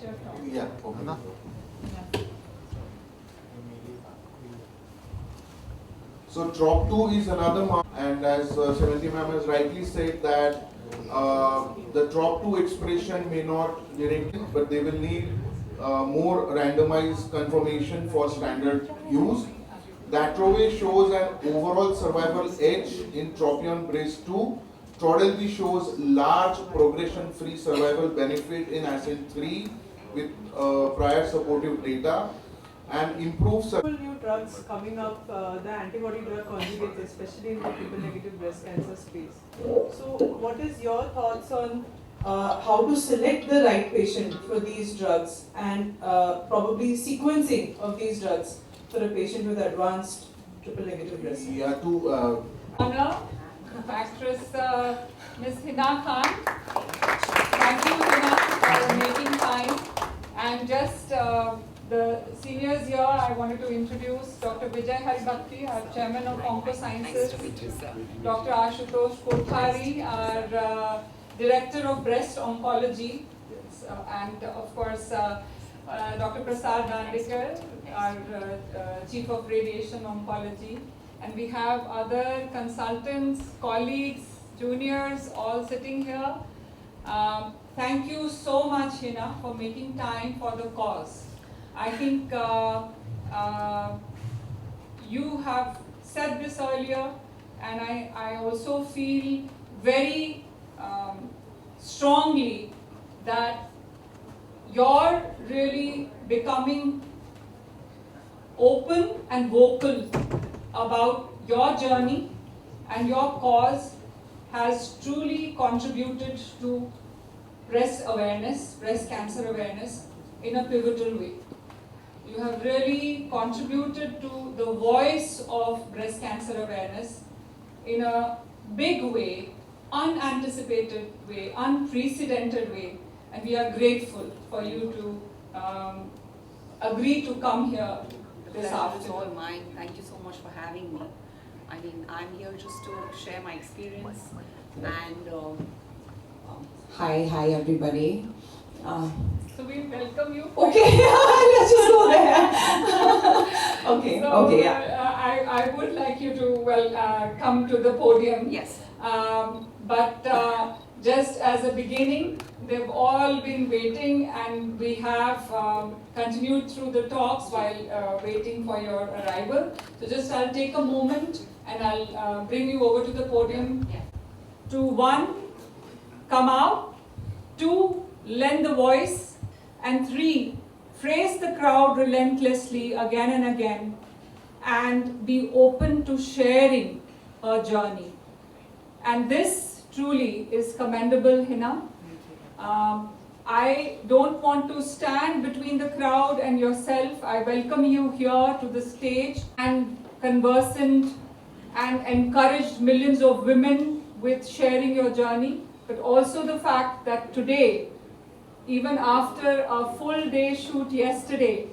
finish your talk. Yeah, okay. Yeah. So TROP2 is another mark, and as Sevanti ma'am has rightly said that the TROP2 expression may not directly, but they will need more randomized confirmation for standard use. That Trove shows an overall survival edge in Tropion-Brace2. Trodelvy shows large progression-free survival benefit in ASCENT-3 with prior supportive data and improved New drugs coming up, the antibody drug conjugates, especially in the triple-negative breast cancer space. So, what is your thoughts on how to select the right patient for these drugs and probably sequencing of these drugs for a patient with advanced triple-negative breast cancer? Yeah, to Honor, actress Ms. Hina Khan. Thank you, Hina, for making time. And just the seniors here, I wanted to introduce Dr. Vijay Haribhakti, our chairman of Oncosciences, Dr. Ashutosh Kothari, our director of breast oncology, and of course Dr. Prasad Dandekar, our chief of radiation oncology. And we have other consultants, colleagues, juniors, all sitting here. Thank you so much, Hina, for making time for the cause. I think you have said this earlier, and I also feel very strongly that you're really becoming open and vocal about your journey, and your cause has truly contributed to breast awareness, breast cancer awareness in a pivotal way. You have really contributed to the voice of breast cancer awareness in a big way, unanticipated way, unprecedented way, and we are grateful for you to agree to come here this It's afternoon. all mine. Thank you so much for having me. I mean, I'm here just to share my experience and Hi everybody. So we welcome you. Okay, let's just go there. Okay, So, okay, yeah. I would like you to come to the podium. yes, But just as a beginning, they've all been waiting, and we have continued through the talks while waiting for your arrival. So just I'll take a moment and I'll bring you over to the podium. Yeah. To one, come out. Two, lend the voice. And three, phrase the crowd relentlessly again and again, and be open to sharing a journey. And this truly is commendable, Hina. I don't want to stand between the crowd and yourself. I welcome you here to the stage and conversant and encouraged millions of women with sharing your journey, but also the fact that today, even after a full day shoot yesterday,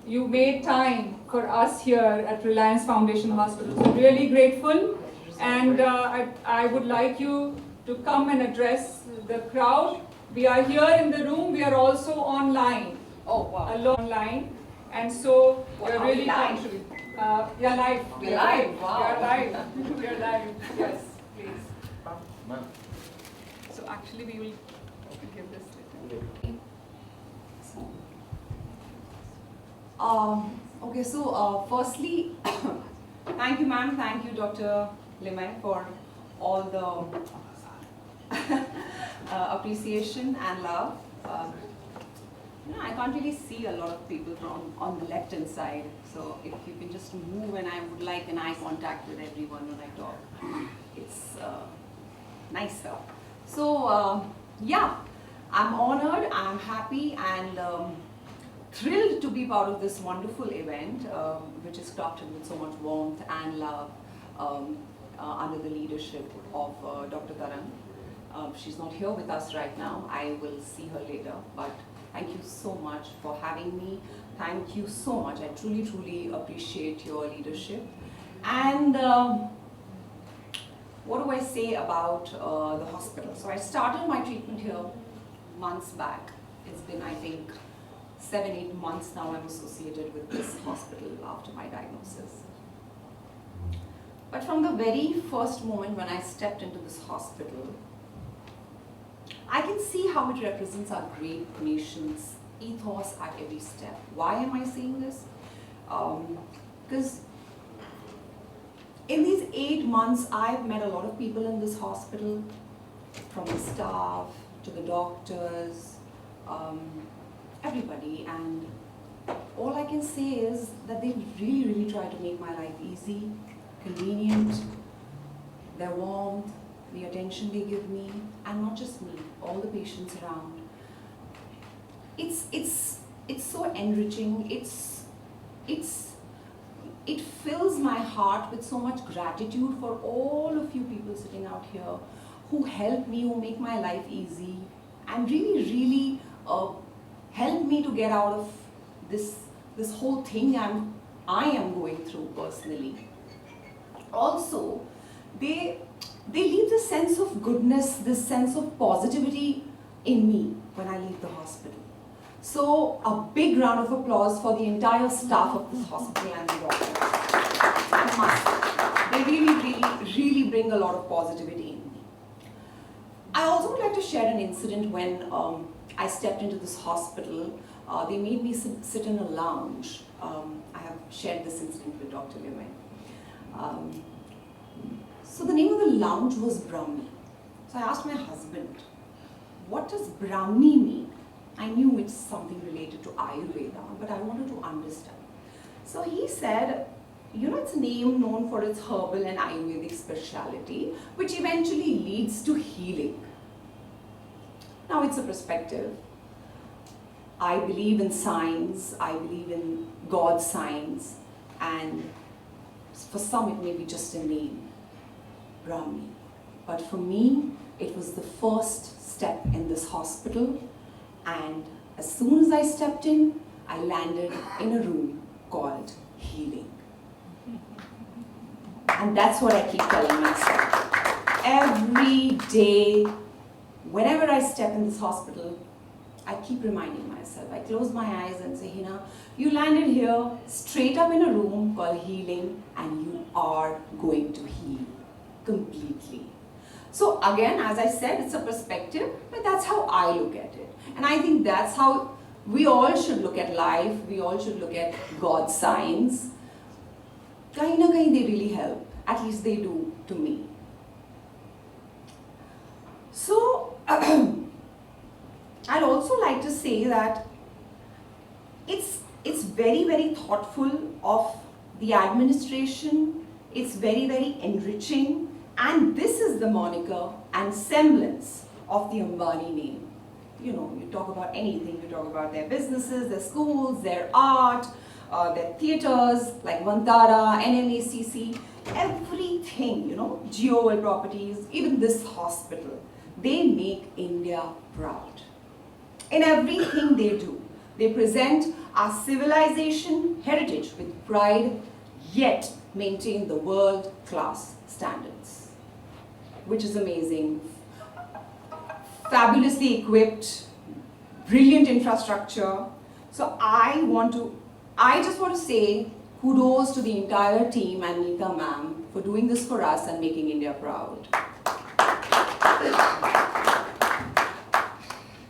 you made time for us here at Reliance Foundation Hospital. So really grateful, and I would like you to come and address the crowd. We are here in the room, we are also online. Oh, wow. Online, and so we're Wow, really live? contributing. You're live. We're You're live, wow. You're live. You're live. Yes, please. So actually, we will give this later. Okay, so firstly, thank you, ma'am. Thank you, Dr. Limay, for all the appreciation and love. I can't really see a lot of people from on the left hand side. So if you can just move, and I would like an eye contact with everyone when I talk. It's nicer. So yeah, I'm honored, I'm happy, and thrilled to be part of this wonderful event, which is crafted with so much warmth and love under the leadership of Dr. Taran. She's not here with us right now. I will see her later, but thank you so much for having me. Thank you so much. I truly, truly appreciate your leadership. And what do I say about the hospital? So I started my treatment here months back. It's been, I think, 7-8 months now I'm associated with this hospital after my diagnosis. But from the very first moment when I stepped into this hospital, I can see how it represents our great nation's ethos at every step. Why am I saying this? Because in these 8 months, I've met a lot of people in this hospital, from the staff to the doctors, everybody, and all I can say is that they really, really try to make my life easy, convenient, their warmth, the attention they give me, and not just me, all the patients around. It's so enriching. It fills my heart with so much gratitude for all of you people sitting out here who help me, who make my life easy, and really, really help me to get out of this whole thing I am going through personally. Also, they leave this sense of goodness, this sense of positivity in me when I leave the hospital. So a big round of applause for the entire staff of this hospital and the doctors. I must. They really, really bring a lot of positivity in me. I also would like to share an incident when I stepped into this hospital. They made me sit in a lounge. I have shared this incident with Dr. Limaye. So the name of the lounge was Brahmi. So I asked my husband, what does Brahmi mean? I knew it's something related to Ayurveda, but I wanted to understand. So he said, you know, it's a name known for its herbal and Ayurvedic speciality, which eventually leads to healing. Now it's a perspective. I believe in science, I believe in God's science, and for some it may be just a name, Brahmi. But for me, it was the first step in this hospital, and as soon as I stepped in, I landed in a room called healing. And that's what I keep telling myself. Every day, whenever I step in this hospital, I keep reminding myself. I close my eyes and say, Hina, you landed here straight up in a room called healing, and you are going to heal completely. So again, as I said, it's a perspective, but that's how I look at it. And I think that's how we all should look at life. We all should look at God's signs. Kahin na kahin they really help. At least they do to me. So, I'd also like to say that it's very, very thoughtful of the administration. It's very, very enriching. And this is the moniker and semblance of the Ambani name. You know, you talk about anything. You talk about their businesses, their schools, their art, their theatres like Vantara, NNACC, everything, you know, GOL properties, even this hospital. They make India proud. In everything they do, they present our civilization heritage with pride, yet maintain the world-class standards, which is amazing. Fabulously equipped, brilliant infrastructure. So I just want to say kudos to the entire team and Neeta ma'am for doing this for us and making India proud.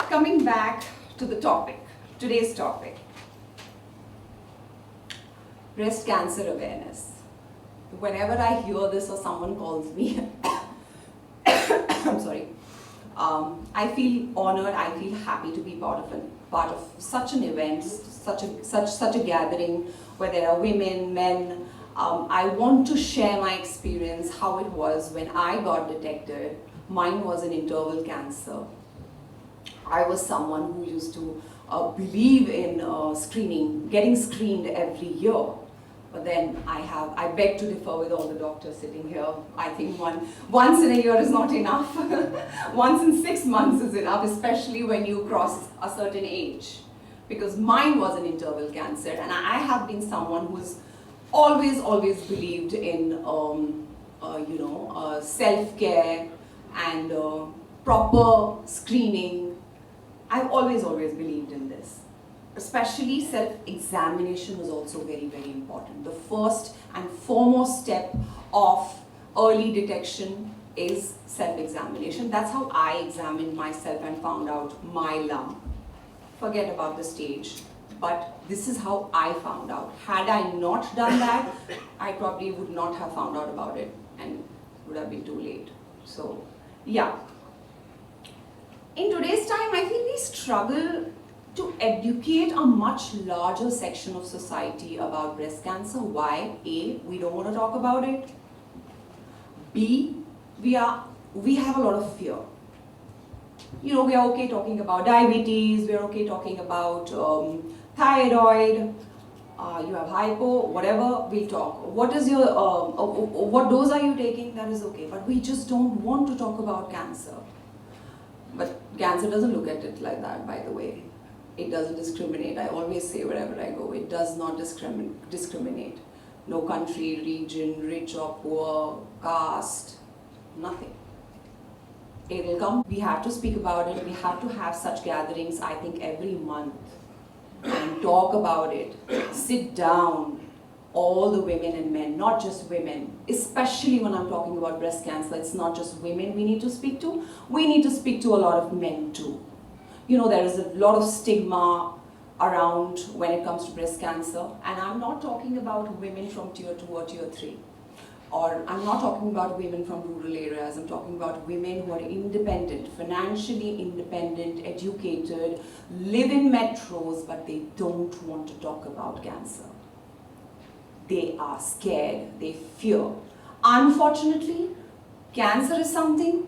Coming back to the topic, today's topic, breast cancer awareness. Whenever I hear this or someone calls me, I'm sorry, I feel honored, I feel happy to be part of such an event, such a gathering where there are women, men. I want to share my experience, how it was when I got detected. Mine was an interval cancer. I was someone who used to believe in screening, getting screened every year. But then I beg to differ with all the doctors sitting here. I think once in a year is not enough. Once in 6 months is enough, especially when you cross a certain age. Because mine was an interval cancer, and I have been someone who's always believed in self-care and proper screening. I've always believed in this. especially self-examination was also very, very important. The first and foremost step of early detection is self-examination. That's how I examined myself and found out my lump. Forget about the stage, but this is how I found out. Had I not done that, I probably would not have found out about it and would have been too late. So, yeah. In today's time, I feel we struggle to educate a much larger section of society about breast cancer. Why? A, we don't want to talk about it. B, we have a lot of fear. You know, we are okay talking about diabetes, we are okay talking about thyroid, you have hypo, whatever, we'll talk. What is your, what dose are you taking? That is okay. But we just don't want to talk about cancer. But cancer doesn't look at it like that, by the way. It doesn't discriminate. I always say wherever I go, it does not discriminate. No country, region, rich or poor, caste, nothing. It will come. We have to speak about it. We have to have such gatherings, I think, every month and talk about it. Sit down, all the women and men, not just women, especially when I'm talking about breast cancer. It's not just women we need to speak to. We need to speak to a lot of men too. You know, there is a lot of stigma around when it comes to breast cancer, and I'm not talking about women from tier 2 or tier 3. Or I'm not talking about women from rural areas, I'm talking about women who are independent, financially independent, educated, live in metros, but they don't want to talk about cancer. They are scared, they fear. Unfortunately, cancer is something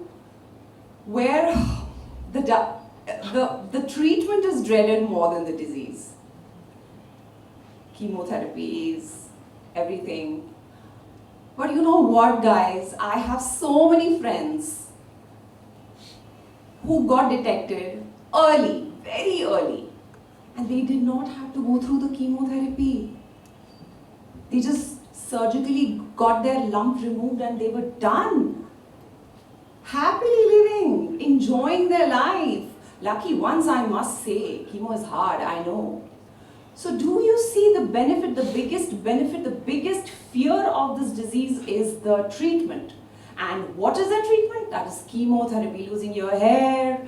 where the treatment is dreaded more than the disease. Chemotherapies, everything. But you know what, guys? I have so many friends who got detected early, very early, and they did not have to go through the chemotherapy. They just surgically got their lump removed and they were done. Happily living, enjoying their life. Lucky ones, I must say. Chemo is hard, I know. So do you see the benefit, the biggest fear of this disease is the treatment. And what is the treatment? That is chemotherapy, losing your hair,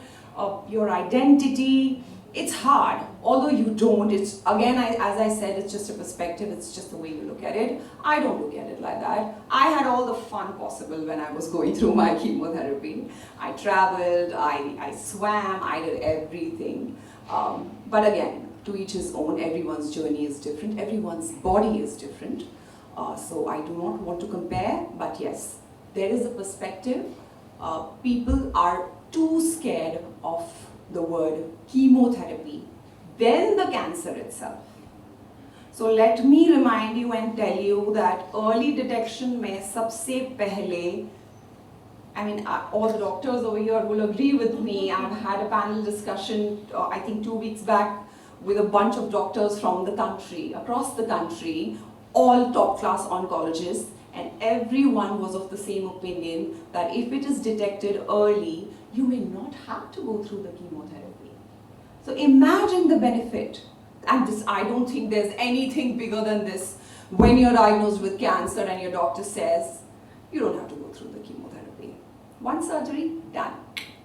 your identity. It's hard, although you don't. It's again, as I said, it's just a perspective, it's just the way you look at it. I don't look at it like that. I had all the fun possible when I was going through my chemotherapy. I traveled, I swam, I did everything. But again, to each his own, everyone's journey is different, everyone's body is different. So I do not want to compare, but yes, there is a perspective. People are too scared of the word chemotherapy than the cancer itself. So let me remind you and tell you that early detection mein sabse pehle, I mean, all the doctors over here will agree with me. I've had a panel discussion, I think 2 weeks back, with a bunch of doctors from the country, across the country, all top-class oncologists, and everyone was of the same opinion that if it is detected early, you may not have to go through the chemotherapy. So imagine the benefit. And this, I don't think there's anything bigger than this. When you're diagnosed with cancer and your doctor says, you don't have to go through the chemotherapy. One surgery, done.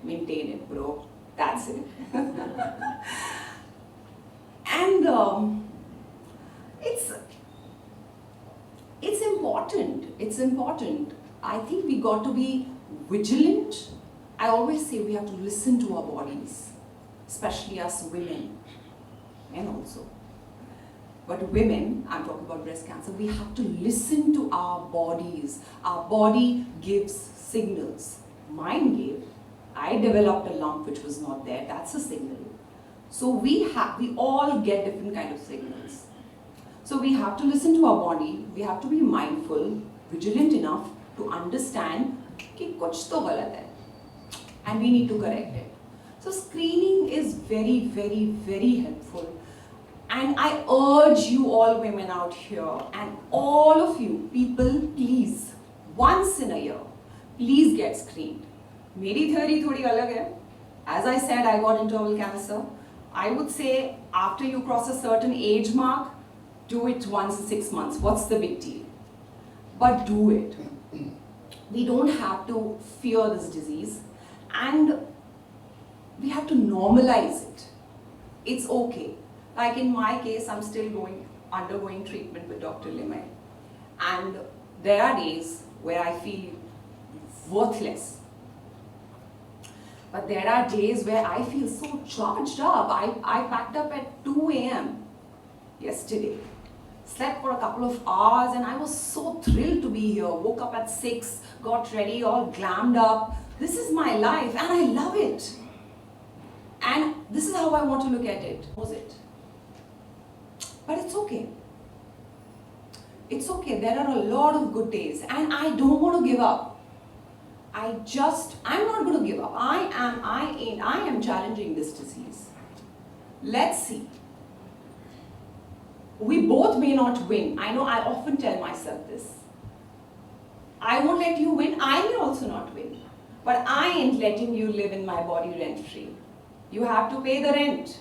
Maintain it, bro. That's it. And it's important. It's important. I think we got to be vigilant. I always say we have to listen to our bodies, especially us women, men also. But women, I'm talking about breast cancer, we have to listen to our bodies. Our body gives signals. Mine gave. I developed a lump which was not there. That's a signal. So we all get different kind of signals. So we have to listen to our body. We have to be mindful, vigilant enough to understand कि कुछ तो गलत है, and we need to correct it. So screening is very, very, very helpful. And I urge you all women out here and all of you people, please, once in a year, please get screened. मेरी theory थोड़ी अलग है. As I said, I got internal cancer. I would say after you cross a certain age mark, do it once in 6 months. What's the big deal? But do it. We don't have to fear this disease, and we have to normalize it. It's okay. Like in my case, I'm still undergoing treatment with Dr. Limay, and there are days where I feel worthless. But there are days where I feel so charged up. I packed up at 2 a.m. yesterday, slept for a couple of hours, and I was so thrilled to be here. Woke up at 6, got ready, all glammed up. This is my life and I love it. And this is how I want to look at it. Was it? But it's okay. It's okay. There are a lot of good days and I don't want to give up. I'm not going to give up. I am challenging this disease. Let's see. We both may not win. I know I often tell myself this. I won't let you win. I may also not win. But I ain't letting you live in my body rent-free. You have to pay the rent.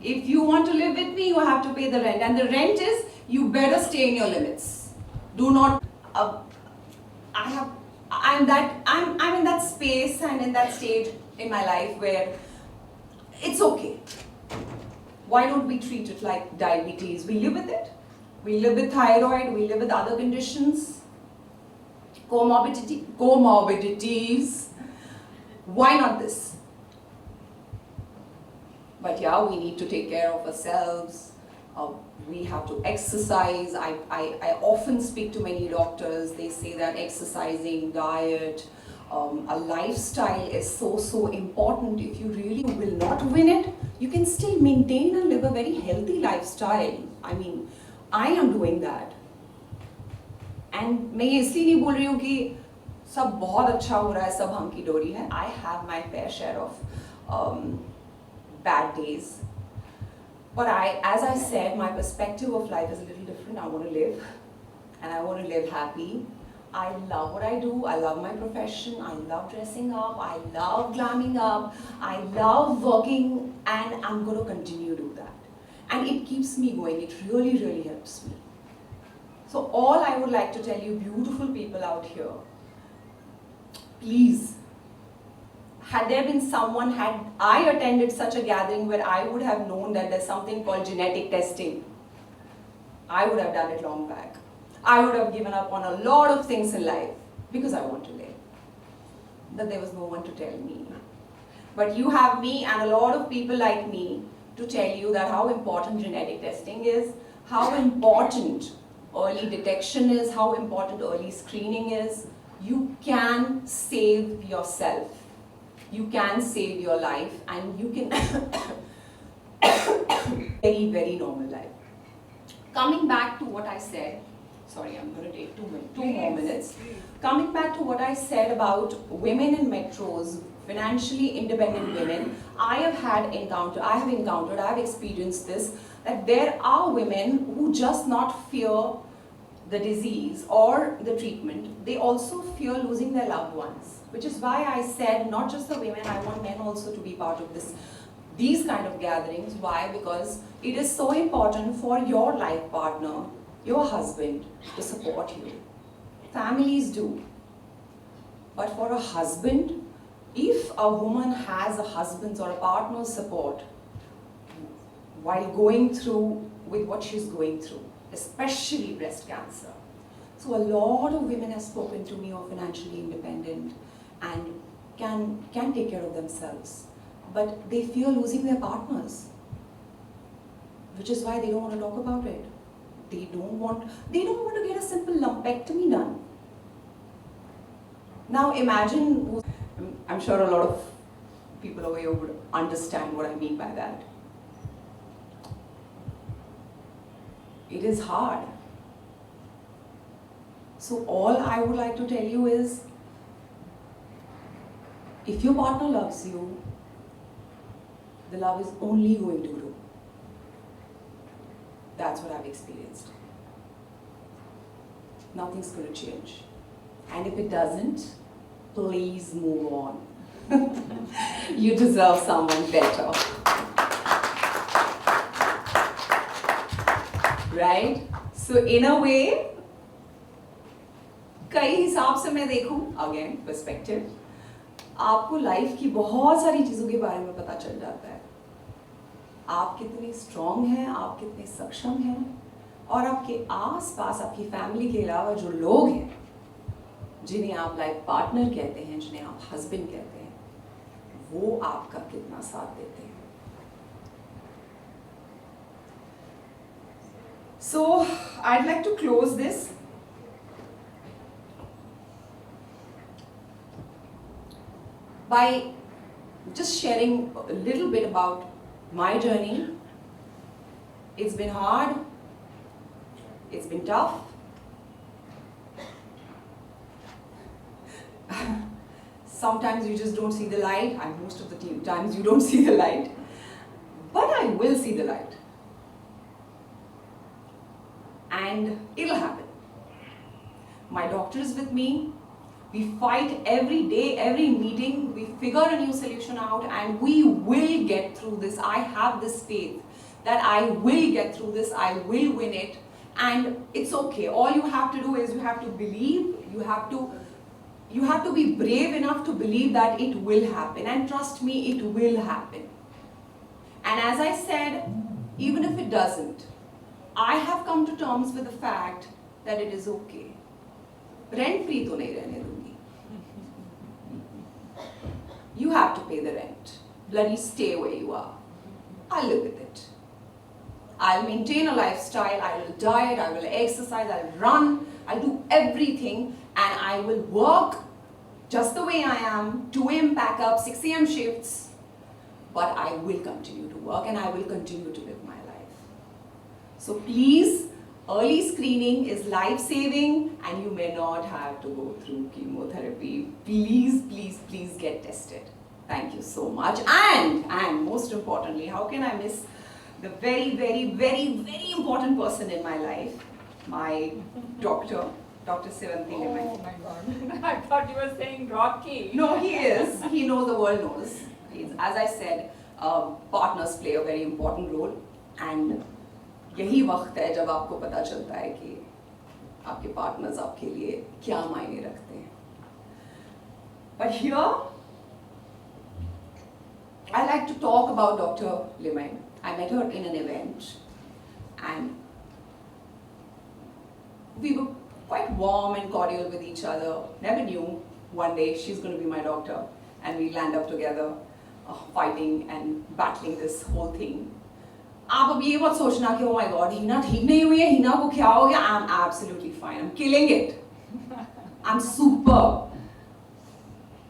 If you want to live with me, you have to pay the rent. And the rent is, you better stay in your limits. Do not, I'm in that space and in that stage in my life where it's okay. Why don't we treat it like diabetes? We live with it. We live with thyroid, we live with other conditions, comorbidities. Why not this? But yeah, we need to take care of ourselves. We have to exercise. I often speak to many doctors. They say that exercising, diet, a lifestyle is so important. If you really will not win it, you can still maintain and live a very healthy lifestyle. I mean, I am doing that. And मैं इसलिए नहीं बोल रही हूँ कि सब बहुत अच्छा हो रहा है, सब hunky dory है. I have my fair share of bad days. But as I said, my perspective of life is a little different. I want to live, and I want to live happy. I love what I do. I love my profession. I love dressing up. I love glamming up. I love working, and I'm going to continue to do that. And it keeps me going. It really, really helps me. So all I would like to tell you, beautiful people out here, please, had there been someone, had I attended such a gathering where I would have known that there's something called genetic testing, I would have done it long back. I would have given up on a lot of things in life because I want to live. But there was no one to tell me. But you have me and a lot of people like me to tell you that how important genetic testing is, how important early detection is, how important early screening is. You can save yourself. You can save your life and you can very, very normal life. Coming back to what I said, sorry, I'm going to take two more minutes. Coming back to what I said about women in metros, financially independent women, I have experienced this, that there are women who just not fear the disease or the treatment, they also fear losing their loved ones. Which is why I said not just the women, I want men also to be part of these kind of gatherings. Why? Because it is so important for your life partner, your husband, to support you. Families do. But for a husband, if a woman has a husband's or a partner's support while going through with what she's going through, especially breast cancer. So a lot of women have spoken to me who are financially independent and can take care of themselves. But they fear losing their partners, which is why they don't want to talk about it. They don't want to get a simple lumpectomy done. Now imagine, I'm sure a lot of people over here would understand what I mean by that. It is hard. So all I would like to tell you is, if your partner loves you, the love is only going to grow. That's what I've experienced. Nothing's going to change. And if it doesn't, please move on. You deserve someone better. right? So in a way, कई हिसाब से मैं देखूं, again perspective, आपको life की बहुत सारी चीजों के बारे में पता चल जाता है. आप कितने स्ट्रॉन्ग हैं, आप कितने सक्षम हैं, और आपके आस-पास आपकी फैमिली के अलावा जो लोग हैं, जिन्हें आप लाइफ पार्टनर कहते हैं, जिन्हें आप हस्बैंड कहते हैं, वो आपका कितना साथ देते हैं. So I'd like to close this by just sharing a little bit about my journey. It's been hard, it's been tough. Sometimes you just don't see the light, and most of the times you don't see the light. But I will see the light. And it'll happen. My doctor is with me. We fight every day, every meeting. We figure a new solution out, and we will get through this. I have this faith that I will get through this. I will win it. And it's okay. All you have to do is you have to believe. You have to be brave enough to believe that it will happen. And trust me, it will happen. And as I said, even if it doesn't, I have come to terms with the fact that it is okay. Rent free to nahi rehne dungi. You have to pay the rent. Bloody stay where you are. I'll live with it. I'll maintain a lifestyle, I will diet, I will exercise, I'll run, I'll do everything, and I will work just the way I am, 2 a.m. pack up, 6 a.m. shifts, but I will continue to work and I will continue to live my life. So please, early screening is life-saving, and you may not have to go through chemotherapy. Please, please, please get tested. Thank you so much. And most importantly, how can I miss the very, very, very, very important person in my life, my doctor, Dr. Sevanthi Limaye. Oh my God. I thought you were saying Rocky. No, he is. He knows, the world knows. As I said, partners play a very important role, and यही वक्त है जब आपको पता चलता है कि आपके partners आपके लिए क्या मायने रखते हैं. But here, I like to talk about Dr. Limaye. I met her in an event, and we were quite warm and cordial with each other. Never knew one day she's going to be my doctor, and we land up together, fighting and battling this whole thing. आप अब ये मत सोचना कि oh my God, Hina ठीक नहीं हुई है, हिना को क्या हो गया? I'm absolutely fine. I'm killing it. I'm super.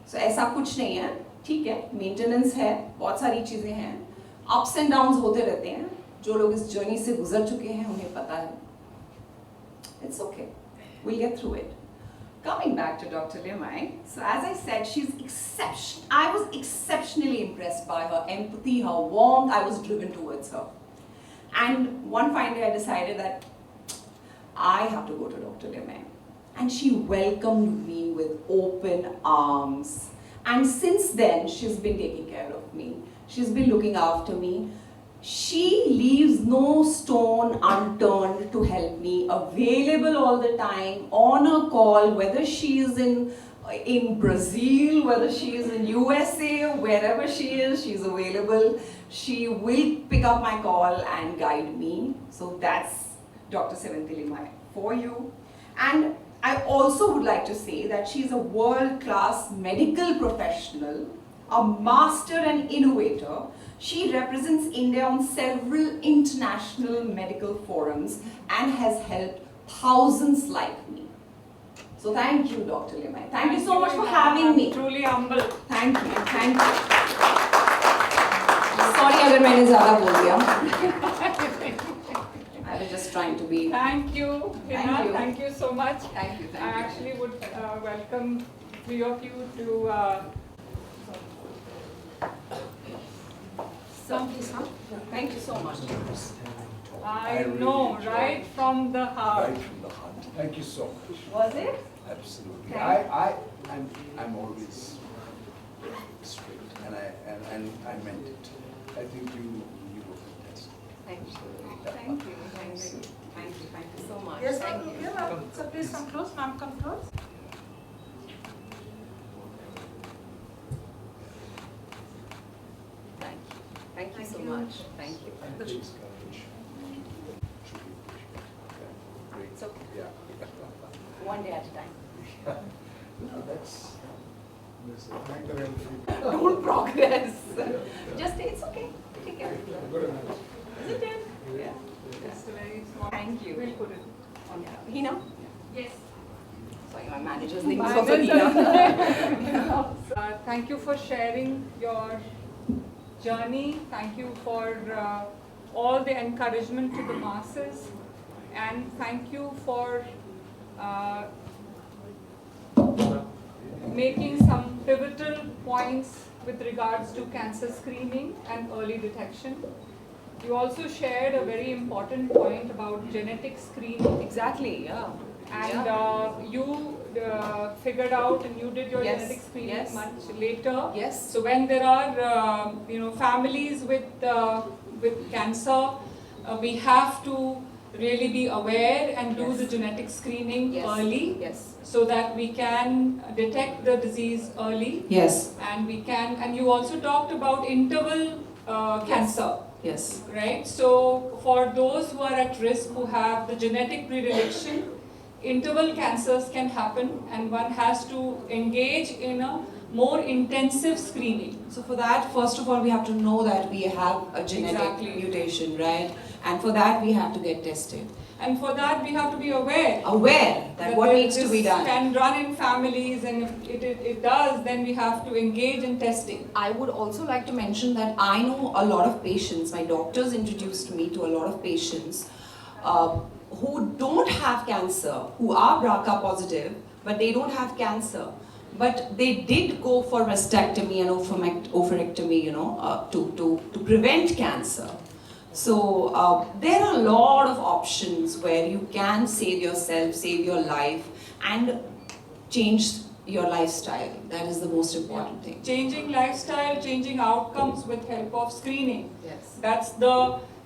So ऐसा कुछ नहीं है, ठीक है? Maintenance है, बहुत सारी चीजें हैं. Ups and downs होते रहते हैं. जो लोग इस journey से गुजर चुके हैं, उन्हें पता है. It's okay. We'll get through it. Coming back to Dr. Limaye, so as I said, she's exceptional. I was exceptionally impressed by her empathy, her warmth. I was driven towards her. And one fine day I decided that I have to go to Dr. Limaye. And she welcomed me with open arms. And since then, she's been taking care of me. She's been looking after me. She leaves no stone unturned to help me, available all the time, on a call, whether she is in Brazil, whether she is in USA, wherever she is, she's available. She will pick up my call and guide me. So that's Dr. Sevanthi Limaye for you. And I also would like to say that she's a world-class medical professional, a master and innovator. She represents India on several international medical forums and has helped thousands like me. So thank you, Dr. Limaye. Thank you so much for having me. Truly humble. Thank you. Thank you. Sorry अगर मैंने ज़्यादा बोल दिया. I was just trying to be. Thank you, Hina. Thank you. Thank you so much. Thank you. I Thank you. actually would welcome 3 of you to. Thank you so much. I really know, enjoyed right it. from the heart. Right from the heart. Thank you so much. Was it? Absolutely. Thank I'm always straight, and I meant it. I think you were fantastic. Thank you. Thank you. Thank you. Thank you. Thank you so much. Yes, Thank ma'am. you. Yeah, ma'am. So please come close, ma'am, come close. Thank you. Thank you so Thank you. much. Thank you. And please courage. Great. So Yeah. one day at a time. No, that's. Thank the real few. Don't progress. Just it's okay. Take care. Good enough. Is it ten? Yeah. Just a very small. Thank you. We'll put it. On Hina. Yes. Sorry, my manager's name is also Hina. Thank you for sharing your journey. Thank you for all the encouragement to the masses. And thank you for making some pivotal points with regards to cancer screening and early detection. You also shared a very important point about genetic screening. Exactly. Yeah. And you figured out and you did your Yes, genetic screening yes. much later. Yes. So when there are families with cancer, we have to really be aware and do Yes. the genetic screening Yes. early, Yes. so that we can detect the disease early. Yes, And we can. And you also talked about interval cancer. yes. Right, so for those who are at risk, who have the genetic predilection, interval cancers can happen, and one has to engage in a more intensive screening. So for that, first of all, we have to know that we have a genetic Exactly. mutation, right? And for that, we have to get tested. And for that, we have to be aware Aware that what needs to be this done. can run in families, and if it does, then we have to engage in testing. I would also like to mention that I know a lot of patients, my doctors introduced me to a lot of patients who don't have cancer, who are BRCA positive, but they don't have cancer. But they did go for mastectomy and oophorectomy, to prevent cancer. So there are a lot of options where you can save yourself, save your life, and change your lifestyle. That is the most important thing. Changing lifestyle, changing outcomes with help of screening. Yes. That's the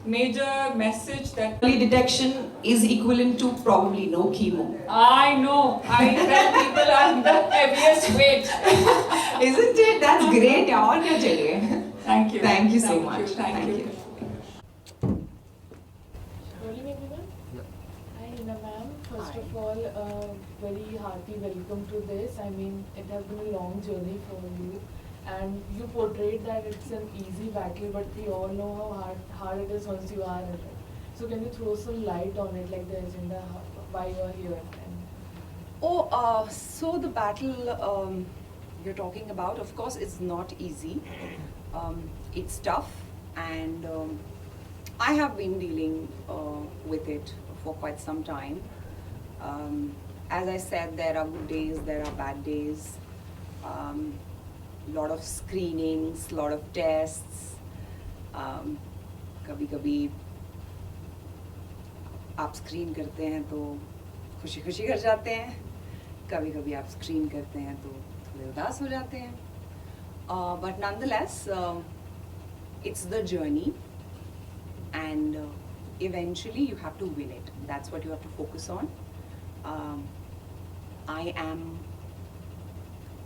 major message that Early detection is equivalent to probably no chemo. I know. I tell people I'm the heaviest weight. Isn't it? That's great. और क्या चाहिए? Thank you. Thank you so much. Thank you. Morning everyone. Hi Hina ma'am. First of all, very hearty welcome to this. I mean, it has been a long journey for you, and you portrayed that it's an easy battle, but we all know how hard it is once you are in it. So can you throw some light on it, like the agenda, why you are here? So the battle you're talking about, of course, it's not easy. It's tough, and I have been dealing with it for quite some time. As I said, there are good days, there are bad days. Lot of screenings, lot of tests. कभी-कभी आप screen करते हैं तो खुशी-खुशी कर जाते हैं, कभी-कभी आप स्क्रीन करते हैं तो थोड़े उदास हो जाते हैं. But nonetheless, it's the journey, and eventually you have to win it. That's what you have to focus on. I am,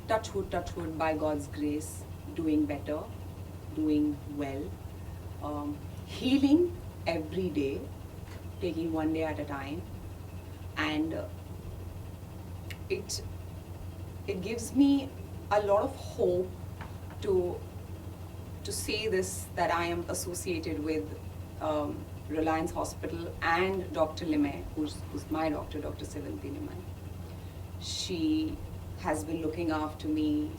touch wood, by God's grace, doing better, doing well, healing every day, taking one day at a time, and it gives me a lot of hope to say this, that I am associated with Reliance Hospital and Dr. Limay, who's my doctor, Dr. Sevanti Limay. She has been looking after me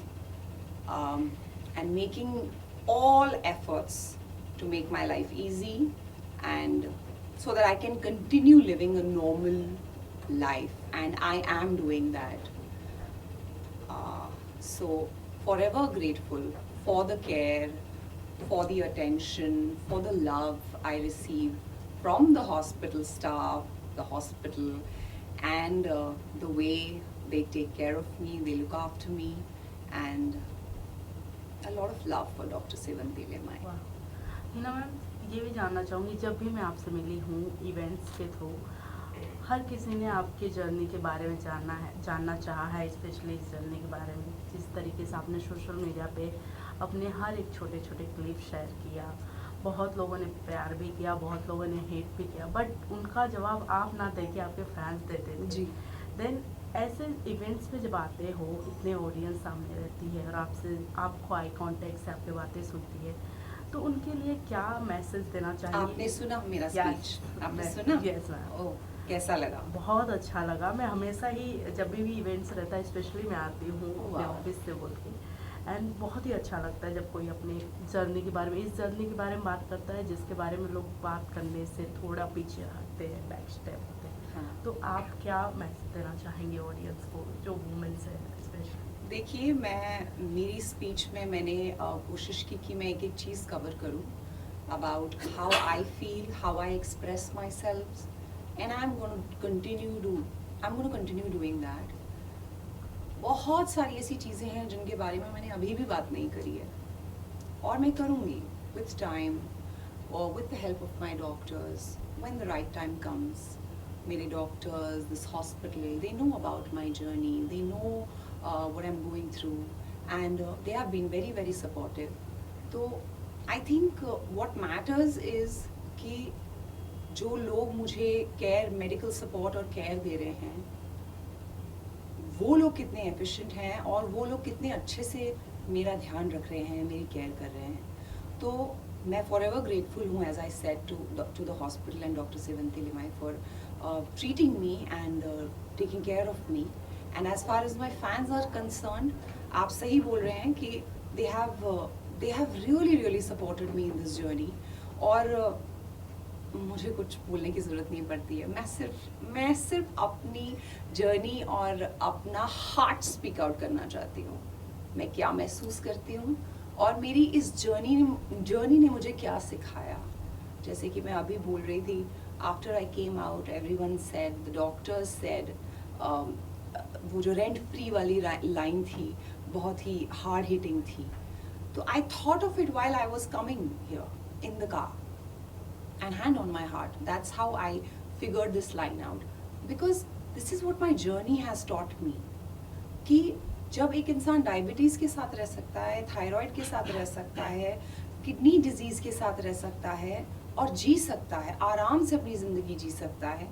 and making all efforts to make my life easy, and so that I can continue living a normal life, and I am doing that. So forever grateful for the care, for the attention, for the love I receive from the hospital staff, the hospital, and the way they take care of me, they look after me, and a lot of love for Dr. Sevanti Limay. Wow. Hina ma'am, ये भी जानना चाहूँगी, जब भी मैं आपसे मिली हूँ events के थ्रू, हर किसी ने आपके जर्नी के बारे में जानना चाहा है, स्पेशली इस जर्नी के बारे में। जिस तरीके से आपने सोशल मीडिया पे अपने हर एक छोटे छोटे क्लिप शेयर किया, बहुत लोगों ने प्यार भी किया, बहुत लोगों ने हेट भी किया, बट उनका जवाब आप ना दे के आपके फैंस देते थे। जी। देन ऐसे इवेंट्स में जब आते हो, इतने ऑडियंस सामने रहती है और आपको आई कांटेक्ट से आपकी बातें सुनती है, तो उनके लिए क्या मैसेज देना चाहिए? आपने सुना मेरा Yes, स्पीच? आपने मैं- सुना? Yes, ma'am. ओह, कैसा लगा? बहुत अच्छा लगा। मैं हमेशा ही जब भी इवेंट्स रहता है, स्पेशली मैं आती हूँ अपने Wow. ऑफिस से बोल के, एंड बहुत ही अच्छा लगता है जब कोई अपने जर्नी के बारे में, इस जर्नी के बारे में बात करता है जिसके बारे में लोग बात करने से थोड़ा पीछे हटते हैं, बैक स्टेप होते हैं। हाँ। तो आप क्या मैसेज देना चाहेंगे ऑडियंस को, जो वुमेन्स है स्पेशली? देखिए, मेरी स्पीच में मैंने कोशिश की कि मैं एक एक चीज़ कवर करूं about how I feel, how I express my self, and I am gonna continue doing that. बहुत सारी ऐसी चीज़ें हैं जिनके बारे में मैंने अभी भी बात नहीं करी है, और मैं करूँगी विथ टाइम और with the help of my doctors when the right time comes. मेरे doctors, this hospital, they know about my journey, they know what I'm going through, and they have been very very supportive. So I think what matters is कि जो लोग मुझे care, medical support और care दे रहे हैं, वो लोग कितने एफिशिएंट हैं और वो लोग कितने अच्छे से मेरा ध्यान रख रहे हैं, मेरी केयर कर रहे हैं। तो मैं फॉर एवर ग्रेटफुल हूँ, as I said, to the hospital and doctor Sevanti Limaye for treating me and taking care of me. And as far as my fans are concerned, आप सही बोल रहे हैं कि they have really supported me in this journey. और मुझे कुछ बोलने की ज़रूरत नहीं पड़ती है, मैं सिर्फ अपनी जर्नी और अपना हार्ट स्पीक आउट करना चाहती हूँ। मैं क्या महसूस करती हूँ और मेरी इस जर्नी ने मुझे क्या सिखाया। जैसे कि मैं अभी बोल रही थी, after I came out everyone said, the doctors said, वो जो रेंट फ्री वाली लाइन थी बहुत ही हार्ड हिटिंग थी। तो I thought of it while I was coming here in the car, and hand on my heart, that's how I figured this line out, because this is what my journey has taught me, कि जब एक इंसान diabetes के साथ रह सकता है, thyroid के साथ रह सकता है, किडनी डिजीज़ के साथ रह सकता है और जी सकता है, आराम से अपनी ज़िंदगी जी सकता है,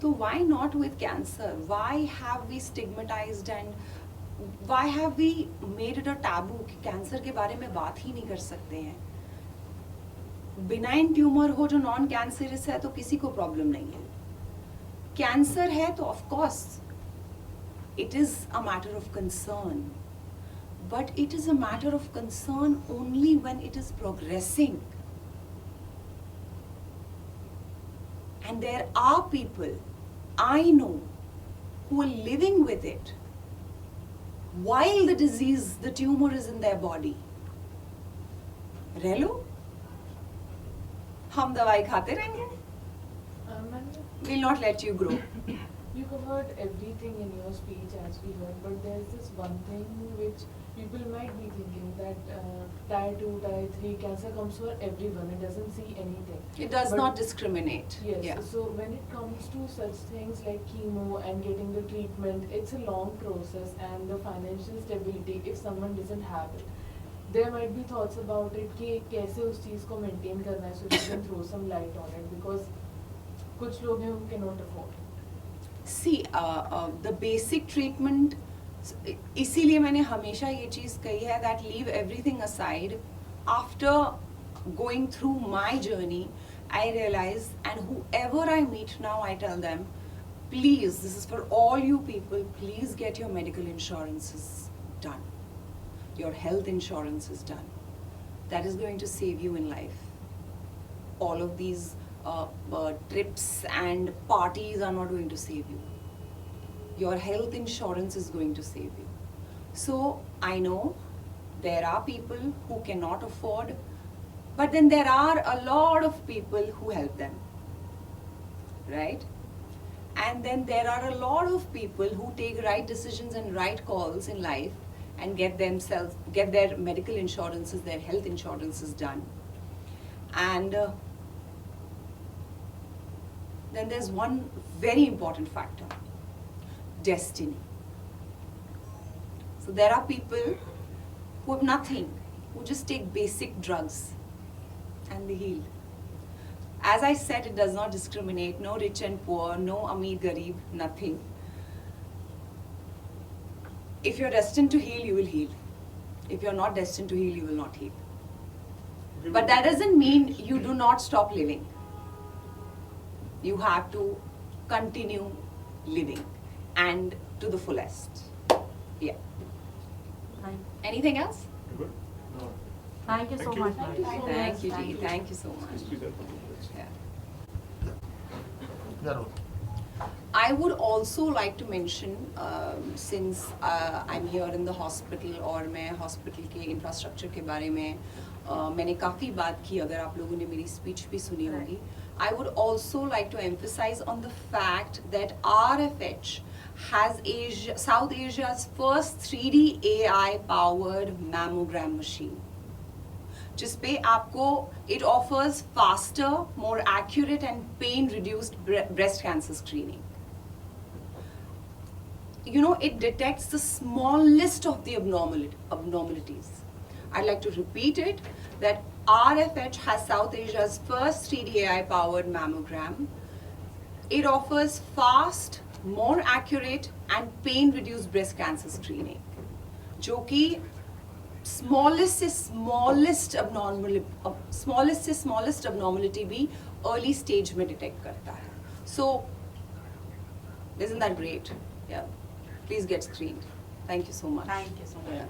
तो why not with cancer? Why have we stigmatized and why have we made it a taboo कि कैंसर के बारे में बात ही नहीं कर सकते हैं? बिनाइन ट्यूमर हो जो नॉन कैंसरस है तो किसी को प्रॉब्लम नहीं है, कैंसर है तो of course it is a matter of concern, but it is a matter of concern only when it is progressing. And there are people I know who are living with it while the disease, the tumor is in their body. रह लो, हम दवाई खाते रहेंगे, will not let you grow. You covered everything in your speech as we heard, but there's this one thing which people might be thinking that Tier 2, Tier 3 cancer comes for everyone. It doesn't see anything. It does But- not discriminate. Yes. Yeah. So when it comes to such things like chemo and getting the treatment, it's a long process, and the financial stability, if someone doesn't have it, there might be thoughts about it कि कैसे उस चीज़ को maintain करना है, so you can throw some light on it, because कुछ लोग हैं who cannot afford. See, the basic treatment, इसीलिए मैंने हमेशा ये चीज़ कही है that leave everything aside. After going through my journey, I realize, and whoever I meet now, I tell them, please, this is for all you people, please get your medical insurances done. Your health insurance is done. That is going to save you in life. All of these trips and parties are not going to save you. Your health insurance is going to save you. So I know there are people who cannot afford, but then there are a lot of people who help them, right? And then there are a lot of people who take right decisions and right calls in life and get their medical insurances, their health insurances done. And then there's one very important factor: destiny. So there are people who have nothing, who just take basic drugs and they heal. As I said, it does not discriminate, no rich and poor, no Amir Garib, nothing. If you're destined to heal, you will heal. If you're not destined to heal, you will not heal. But that doesn't mean you do not stop living. You have to continue living, and to the fullest. Yeah. Anything else? Thank you so much. Thank you so much. Thank you, Ji. Thank you so much. Yeah. I would also like to mention, since I'm here in the hospital और मैं hospital के infrastructure के बारे में मैंने काफ़ी बात की, अगर आप लोगों ने मेरी speech भी सुनी होगी, I would also like to emphasize on the fact that RFH has South Asia's first 3D AI powered mammogram machine. जिसपे आपको it offers faster, more accurate and pain reduced breast cancer screening. You know, it detects the smallest of the abnormalities. I'd like to repeat it, that RFH has South Asia's first 3D AI powered mammogram. It offers fast, more accurate and pain reduced breast cancer screening, जो कि smallest से smallest abnormality भी early stage में detect करता है. So, isn't that great? Yeah. Please get screened. Thank you so much. Thank you so much. Yeah.